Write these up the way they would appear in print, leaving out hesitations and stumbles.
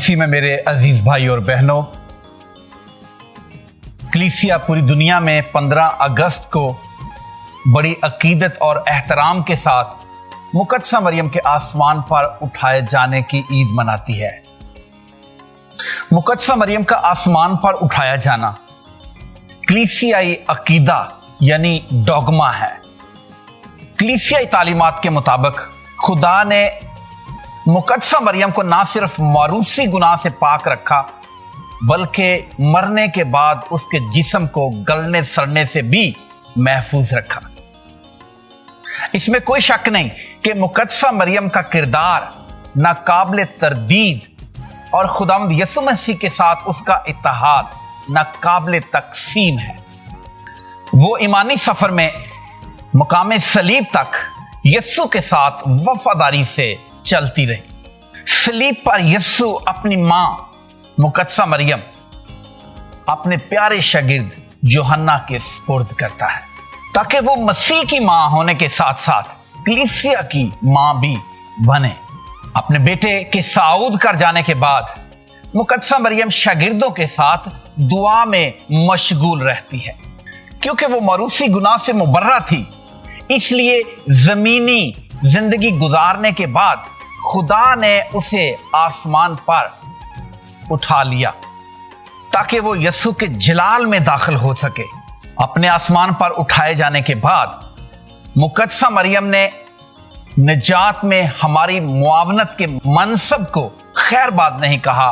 मसीह में मेरे अजीज भाई और बहनों, कलीसिया पूरी दुनिया में 15 अगस्त को बड़ी अकीदत और एहतराम के साथ मुकद्दसा मरियम के आसमान पर उठाए जाने की ईद मनाती है। मुकद्दसा मरियम का आसमान पर उठाया जाना कलीसियाई अकीदा यानी डॉगमा है। कलीसियाई तालीमात के मुताबिक खुदा ने मुकद्दसा मरियम को ना सिर्फ मारूसी गुनाह से पाक रखा, बल्कि मरने के बाद उसके जिस्म को गलने सड़ने से भी महफूज रखा। इसमें कोई शक नहीं कि मुकद्दसा मरियम का किरदार नाकाबिले तरदीद और खुदावंद यीशु मसीह के साथ उसका इत्तेहाद नाकाबिले तकसीम है। वो ईमानी सफर में मुकामे सलीब तक यीशु के साथ वफादारी से चलती रही। सलीब पर यीशु अपनी मां मुकद्दसा मरियम अपने प्यारे शागिर्द यूहन्ना के सुपुर्द करता है, ताकि वो मसीह की मां होने के साथ साथ कलीसिया की मां भी बने। अपने बेटे के साऊद कर जाने के बाद मुकद्दसा मरियम शागिर्दों के साथ दुआ में मशगूल रहती है। क्योंकि वो मारूसी गुनाह से मुबर्रा थी, इसलिए जमीनी जिंदगी गुजारने के बाद खुदा ने उसे आसमान पर उठा लिया ताकि वो यीशु के जलाल में दाखिल हो सके। अपने आसमान पर उठाए जाने के बाद मुकद्दसा मरियम ने निजात में हमारी मुआवनत के मनसब को खैरबाद नहीं कहा,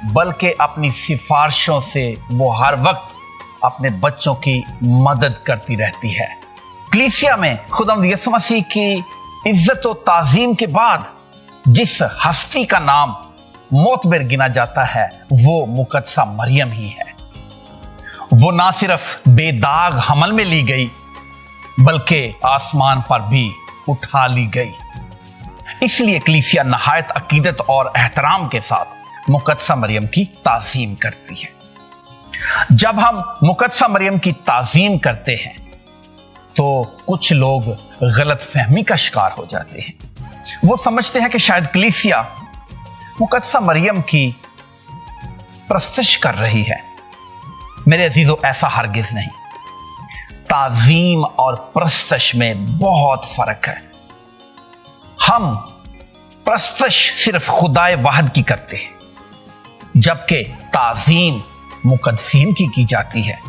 बल्कि अपनी सिफारिशों से वो हर वक्त अपने बच्चों की मदद करती रहती है। कलीसिया में खुदावंद यीशु मसीह की इज्जत और ताजीम के बाद जिस हस्ती का नाम मोतबर गिना जाता है वो मुकद्दसा मरियम ही है। वो ना सिर्फ बेदाग हमल में ली गई, बल्कि आसमान पर भी उठा ली गई। इसलिए कलीसिया नहायत अकीदत और एहतराम के साथ मुकद्दसा मरियम की ताजीम करती है। जब हम मुकद्दसा मरियम की ताजीम करते हैं तो कुछ लोग गलत फहमी का शिकार हो जाते हैं। वो समझते हैं कि शायद कलीसिया मुकद्दसा मरियम की प्रस्तश कर रही है। मेरे अजीजों, ऐसा हरगिज नहीं। ताजीम और प्रस्तश में बहुत फर्क है। हम प्रस्तश सिर्फ खुदाए वाहिद की करते हैं, जबकि ताजीम मुकद्दसीन की जाती है।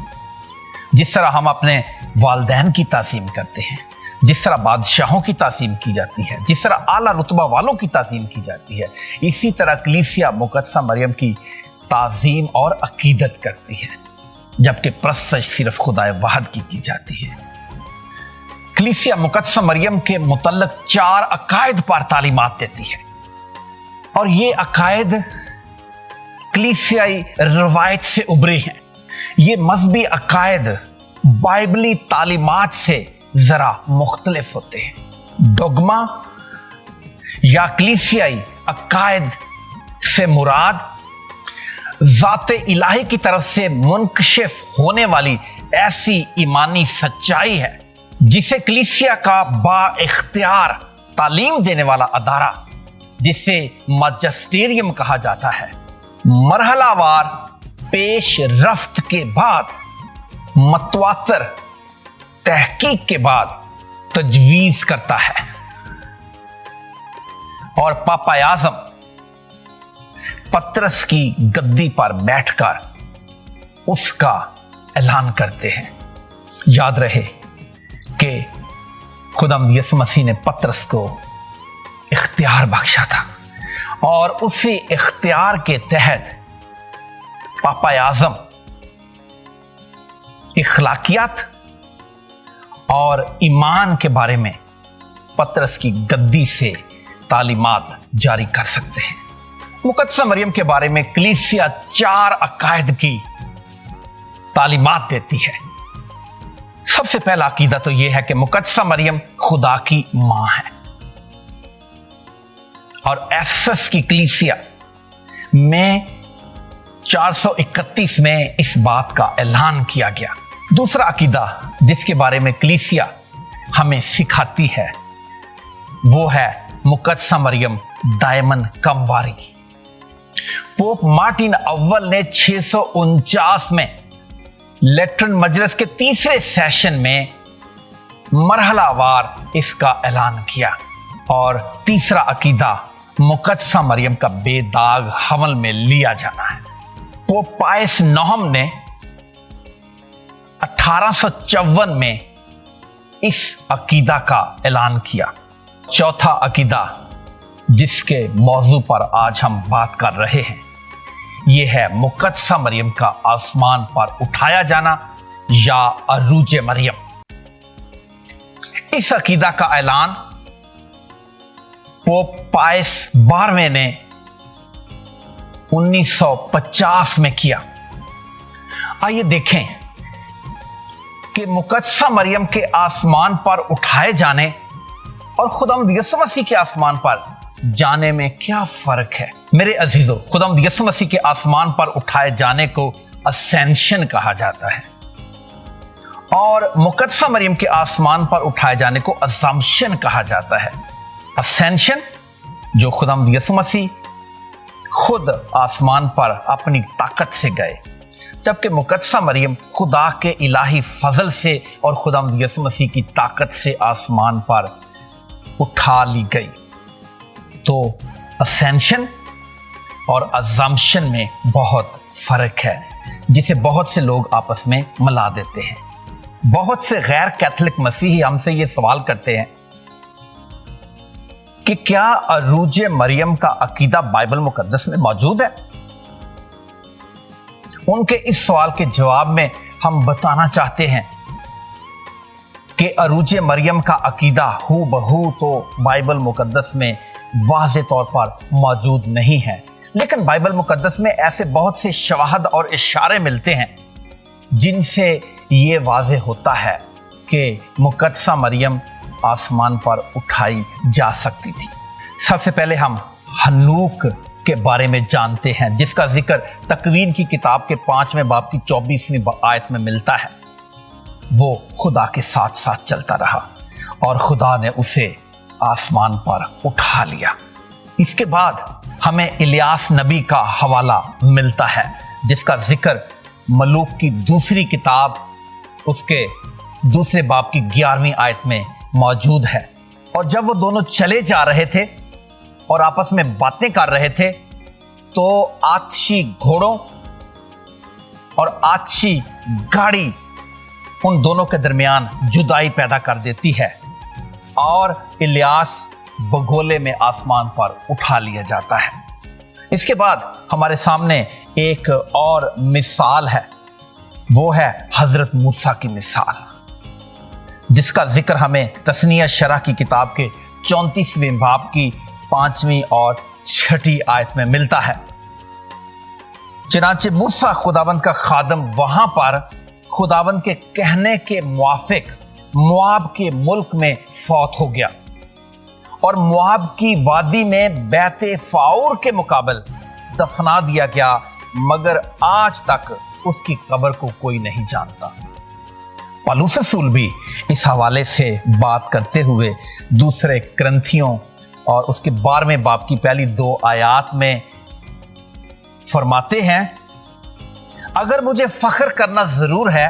जिस तरह हम अपने वालिदैन की ताज़ीम करते हैं, जिस तरह बादशाहों की ताज़ीम की जाती है, जिस तरह आला रुतबा वालों की ताज़ीम की जाती है, इसी तरह कलीसिया मुकद्दसा मरियम की ताज़ीम और अकीदत करती है, जबकि प्रस्तश सिर्फ खुदाए वाहिद की जाती है। कलीसिया मुकद्दसा मरियम के मुतल्लक 4 अकायद पर तालीमात देती है, और ये अकायद कलीसियाई रवायत से उभरे हैं। ये मजहबी अकायद बाइबली तालीमात से जरा मुख्तलिफ होते हैं। डोगमा या कलीसियाई अकायद से मुराद ज़ाते इलाही की तरफ से मुनकशिफ होने वाली ऐसी ईमानी सच्चाई है जिसे कलीसिया का बाइख्तियार तालीम देने वाला अदारा, जिसे मैजिस्टेरियम कहा जाता है, मरहलावार पेश रफ्त के बाद मतवातर तहकीक के बाद तजवीज करता है, और पापा आज़म पतरस की गद्दी पर बैठकर उसका ऐलान करते हैं। याद रहे कि खुदावंद यीशु मसीह ने पतरस को इख्तियार बख्शा था, और उसी इख्तियार के तहत पापा आज़म इखलाकियात और ईमान के बारे में पतरस की गद्दी से तालीमात जारी कर सकते हैं। मुकद्दसा मरियम के बारे में कलीसिया 4 अकायद की तालीमात देती है। सबसे पहला अकीदा तो यह है कि मुकद्दसा मरियम खुदा की मां है, और एफेसस की कलीसिया में 431 में इस बात का ऐलान किया गया। दूसरा अकीदा जिसके बारे में कलीसिया हमें सिखाती है वो है मुकद्दसा मरियम दायमन कमवारी। पोप मार्टिन अव्वल ने 649 में लेटरन मजलिस के तीसरे सेशन में मरहलावार इसका ऐलान किया और तीसरा अकीदा मुकद्दसा मरियम का बेदाग हमल में लिया जाना है। पोप पायस नौम ने 1854 में इस अकीदा का ऐलान किया। चौथा अकीदा जिसके मौजू पर आज हम बात कर रहे हैं, यह है मुकद्दसा मरियम का आसमान पर उठाया जाना या अरूज मरियम। इस अकीदा का ऐलान पोप पायस 12वें ने 1950 में किया। आइए देखें कि मुकद्दसा मरियम के आसमान पर उठाए जाने और खुदावंद यीशु मसीह के आसमान पर जाने में क्या फर्क है। मेरे अजीजों, खुदावंद यीशु मसीह के आसमान पर उठाए जाने को असेंशन कहा जाता है और मुकद्दसा मरियम के आसमान पर उठाए जाने को अजम्पशन कहा जाता है। असेंशन जो खुदावंद यीशु मसीह खुद आसमान पर अपनी ताकत से गए, जबकि मुकद्दसा मरियम खुदा के इलाही फजल से और खुदावंद यीशु मसीह की ताकत से आसमान पर उठा ली गई। तो असेंशन और अजम्पशन में बहुत फर्क है, जिसे बहुत से लोग आपस में मिला देते हैं। बहुत से गैर कैथोलिक मसीही हमसे ये सवाल करते हैं कि क्या अरूज मरियम का अकीदा बाइबल मुकद्दस में मौजूद है। उनके इस सवाल के जवाब में हम बताना चाहते हैं कि अरूज मरियम का अकीदा हू बहू तो बाइबल मुकद्दस में वाज़े तौर पर मौजूद नहीं है, लेकिन बाइबल मुकद्दस में ऐसे बहुत से शवाहद और इशारे मिलते हैं जिनसे ये वाज़े होता है कि मुकद्दसा मरियम आसमान पर उठाई जा सकती थी। सबसे पहले हम हनूक के बारे में जानते हैं, जिसका जिक्र तकवीन की किताब के 5वें बाब की 24वीं आयत में मिलता है। वो खुदा के साथ साथ चलता रहा और खुदा ने उसे आसमान पर उठा लिया। इसके बाद हमें इलियास नबी का हवाला मिलता है, जिसका जिक्र मलूक की दूसरी किताब उसके दूसरे बाब की 11वीं आयत में मौजूद है। और जब वो दोनों चले जा रहे थे और आपस में बातें कर रहे थे, तो आतशी घोड़ों और आतशी गाड़ी उन दोनों के दरमियान जुदाई पैदा कर देती है और इलियास बगोले में आसमान पर उठा लिया जाता है। इसके बाद हमारे सामने एक और मिसाल है, वो है हजरत मूसा की मिसाल, जिसका जिक्र हमें तस्निया शरह की किताब के 34वें बाब की 5वीं और 6ठी आयत में मिलता है। चनाचे मूसा खुदावंद का खादम वहां पर खुदावंद के कहने के मुआफिक मुआब के मुल्क में फौत हो गया और मुआब की वादी में बैते फाउर के मुकाबल दफना दिया गया, मगर आज तक उसकी कब्र को कोई नहीं जानता। पौलुस रसूल भी इस हवाले से बात करते हुए दूसरे क्रंथियों और उसके 12वें बाब की पहली 2 आयत में फरमाते हैं, अगर मुझे फख्र करना जरूर है,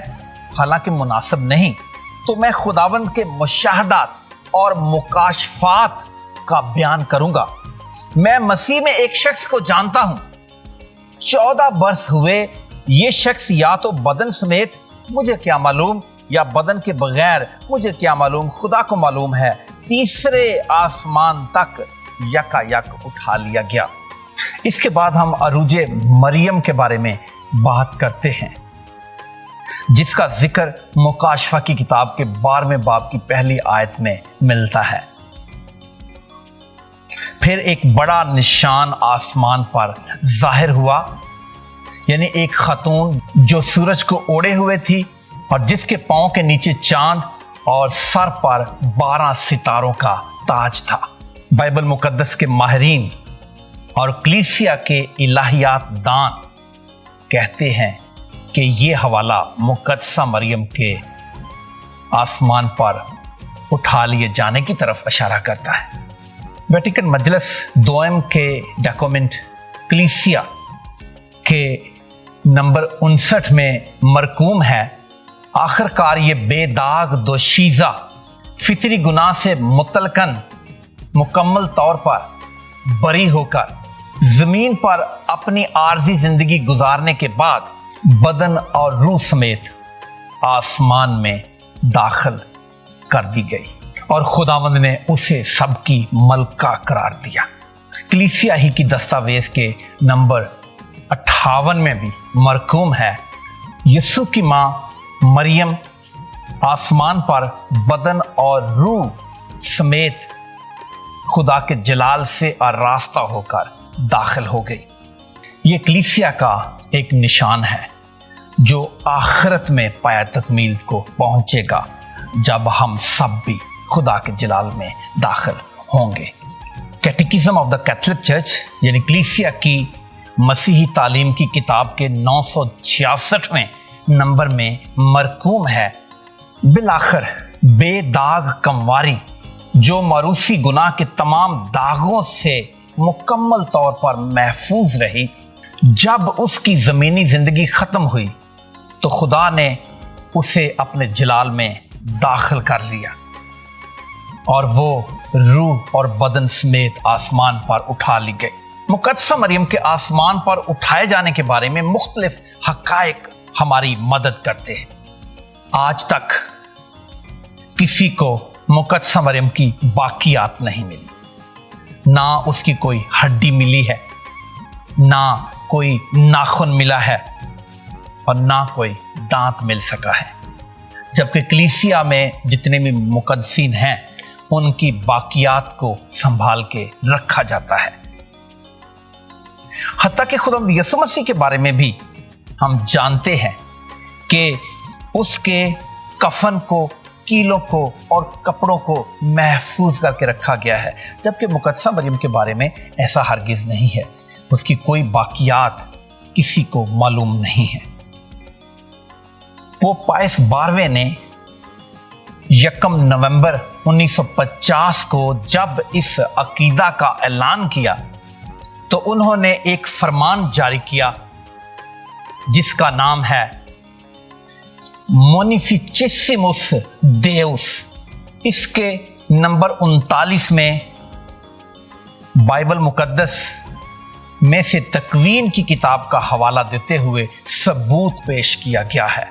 हालांकि मुनासिब नहीं, तो मैं खुदावंद के मुशाहदात और मुकाशफात का बयान करूंगा। मैं मसीह में एक शख्स को जानता हूं, 14 बरस हुए। ये शख्स या तो बदन समेत मुझे क्या मालूम या बदन के बगैर मुझे क्या मालूम, खुदा को मालूम है, तीसरे आसमान तक यकायक उठा लिया गया। इसके बाद हम अरूज मरियम के बारे में बात करते हैं, जिसका जिक्र मुकाशफा की किताब के 12वें बाब की पहली आयत में मिलता है। फिर एक बड़ा निशान आसमान पर जाहिर हुआ, यानी एक खातून जो सूरज को ओढ़े हुए थी और जिसके पांव के नीचे चांद और सर पर 12 सितारों का ताज था। बाइबल मुकद्दस के माहिरीन और कलीसिया के इलाहियात दान कहते हैं कि ये हवाला मुकद्दसा मरियम के आसमान पर उठा लिए जाने की तरफ इशारा करता है। वेटिकन मजलिस दोयम के डॉक्यूमेंट कलीसिया के नंबर 59 में मरकूम है, आखिरकार ये बेदाग दोशीज़ा फितरी गुनाह से मुतलकन मुकम्मल तौर पर बरी होकर जमीन पर अपनी आर्जी जिंदगी गुजारने के बाद बदन और रूह समेत आसमान में दाखिल कर दी गई और खुदावंद ने उसे सबकी मलका करार दिया। कलीसिया ही की दस्तावेज के नंबर 58 में भी मरकूम है, यीशु की मां मरियम आसमान पर बदन और रूह समेत खुदा के जलाल से आरास्ता होकर दाखिल हो गई। ये कलीसिया का एक निशान है जो आखिरत में पाया तकमील को पहुंचेगा, जब हम सब भी खुदा के जलाल में दाखिल होंगे। कैटेकिज्म ऑफ द कैथोलिक चर्च यानी कलीसिया की मसीही तालीम की किताब के 966वें नंबर में मरकूम है, बिलाखिर बेदाग कमवारी जो मारूसी गुनाह के तमाम दागों से मुकम्मल तौर पर महफूज रही, जब उसकी ज़मीनी ज़िंदगी ख़त्म हुई तो खुदा ने उसे अपने जलाल में दाखिल कर लिया और वो रूह और बदन समेत आसमान पर उठा ली गई। मुकद्दसा मरियम के आसमान पर उठाए जाने के बारे में मुख्तलिफ हक़ाइक़ हमारी मदद करते हैं। आज तक किसी को मुकद्दसा मरियम की बाकियात नहीं मिली, ना उसकी कोई हड्डी मिली है, ना कोई नाखून मिला है और ना कोई दांत मिल सका है, जबकि कलीसिया में जितने भी मुकद्दसीन हैं उनकी बाकियात को संभाल के रखा जाता है। हत्ता कि खुदा यीशु मसीह के बारे में भी हम जानते हैं कि उसके कफन को, कीलों को और कपड़ों को महफूज करके रखा गया है, जबकि मुकद्दसा मरियम के बारे में ऐसा हरगिज नहीं है। उसकी कोई बाकियात किसी को मालूम नहीं है। पोप पायस 12वें ने 1 नवंबर 1950 को जब इस अकीदा का ऐलान किया तो उन्होंने एक फरमान जारी किया जिसका नाम है मोनिफिचेसिमुस देउस। इसके नंबर 39 में बाइबल मुकद्दस में से तकवीन की किताब का हवाला देते हुए सबूत पेश किया गया है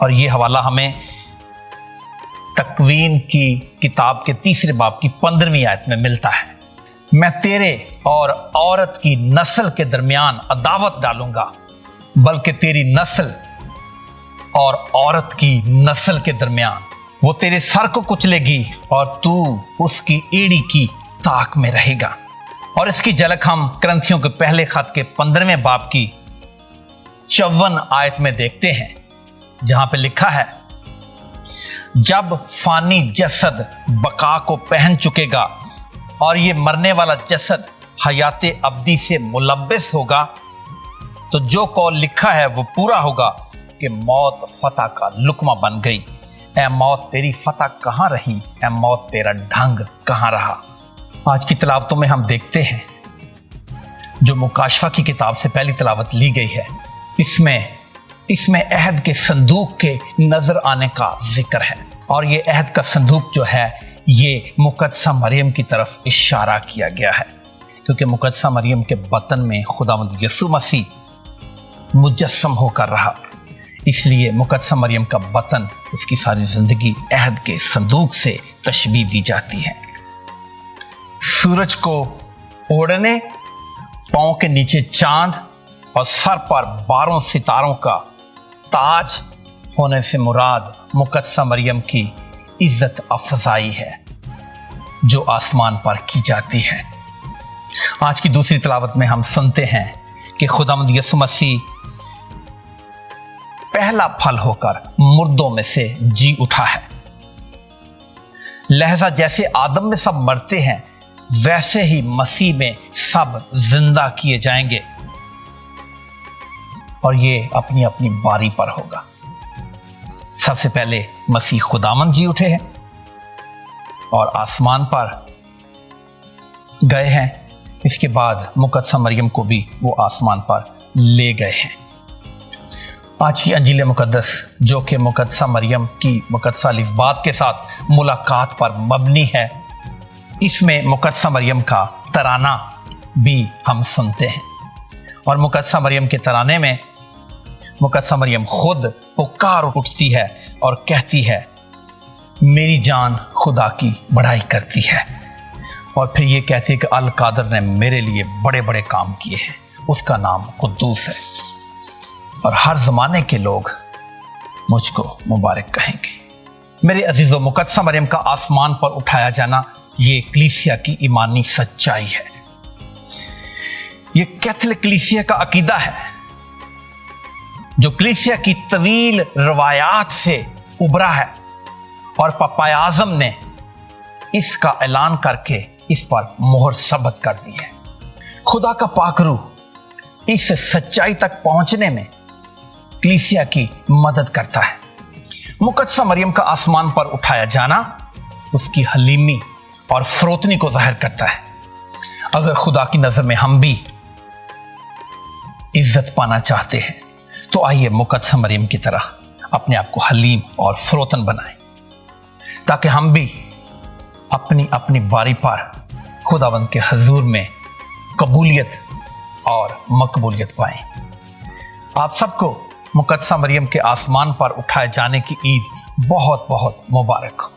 और ये हवाला हमें तकवीन की किताब के 3 बाब की 15वीं आयत में मिलता है। मैं तेरे और औरत की नस्ल के दरमियान अदावत डालूंगा, बल्कि तेरी नस्ल और औरत की नस्ल के दरमियान वो तेरे सर को कुचलेगी और तू उसकी एड़ी की ताक में रहेगा। और इसकी झलक हम करंथियों के पहले खत के 15वें बाब की 54 आयत में देखते हैं, जहां पे लिखा है, जब फानी जसद बका को पहन चुकेगा और ये मरने वाला जसद हयाते अब्दी से मुलब्बिस होगा, तो जो कौल लिखा है वो पूरा होगा कि मौत फतह का लुकमा बन गई। ए मौत तेरी फतह कहां रही, ए मौत तेरा ढंग कहां रहा। आज की तिलावतों में हम देखते हैं, जो मुकाशफा की किताब से पहली तिलावत ली गई है, इसमें अहद के संदूक के नजर आने का जिक्र है और ये अहद का संदूक जो है ये मुकद्दसा मरियम की तरफ इशारा किया गया है, क्योंकि मुकद्दसा मरियम के बतन में खुदावंद यीशु मसीह मुजस्सम होकर रहा, इसलिए मुकद्दसा मरियम का बतन, उसकी सारी जिंदगी अहद के संदूक से तशबीह दी जाती है। सूरज को ओढ़ने, पांव के नीचे चांद और सर पर 12 सितारों का ताज होने से मुराद मुकद्दसा मरियम की इज्जत अफजाई है जो आसमान पर की जाती है। आज की दूसरी तिलावत में हम सुनते हैं कि खुदावंद यीशु मसीह पहला फल होकर मुर्दों में से जी उठा है। लहजा जैसे आदम में सब मरते हैं, वैसे ही मसीह में सब जिंदा किए जाएंगे और ये अपनी अपनी बारी पर होगा। सबसे पहले मसीह खुदावंद जी उठे हैं और आसमान पर गए हैं, اس کے بعد مقدسہ مریم کو بھی وہ آسمان پر لے گئے ہیں۔ آج کی انجیل مقدس جو کہ مقدسہ مریم کی مقدسہ الزبات کے ساتھ ملاقات پر مبنی ہے، اس میں مقدسہ مریم کا ترانہ بھی ہم سنتے ہیں، اور مقدسہ مریم کے ترانے میں مقدسہ مریم خود پکار اٹھتی ہے اور کہتی ہے میری جان خدا کی بڑائی کرتی ہے، اور پھر یہ کہتی ہے کہ القادر نے میرے لیے بڑے بڑے کام کیے ہیں، اس کا نام قدوس ہے، اور ہر زمانے کے لوگ مجھ کو مبارک کہیں گے۔ میرے عزیزو، مقدسہ مریم کا آسمان پر اٹھایا جانا یہ کلیسیا کی ایمانی سچائی ہے، یہ کیتھولک کلیسیا کا عقیدہ ہے جو کلیسیا کی طویل روایات سے ابھرا ہے، اور پاپا اعظم نے اس کا اعلان کر کے اس پر مہر ثبت کر دی ہے۔ خدا کا پاک روح اس سچائی تک پہنچنے میں کلیسیا کی مدد کرتا ہے۔ مقدسہ مریم کا آسمان پر اٹھایا جانا اس کی حلیمی اور فروتنی کو ظاہر کرتا ہے۔ اگر خدا کی نظر میں ہم بھی عزت پانا چاہتے ہیں تو آئیے مقدسہ مریم کی طرح اپنے آپ کو حلیم اور فروتن بنائیں، تاکہ ہم بھی اپنی اپنی باری پر خداوند کے حضور میں قبولیت اور مقبولیت پائیں۔ آپ سب کو مقدسہ مریم کے آسمان پر اٹھائے جانے کی عید بہت بہت مبارک ہو۔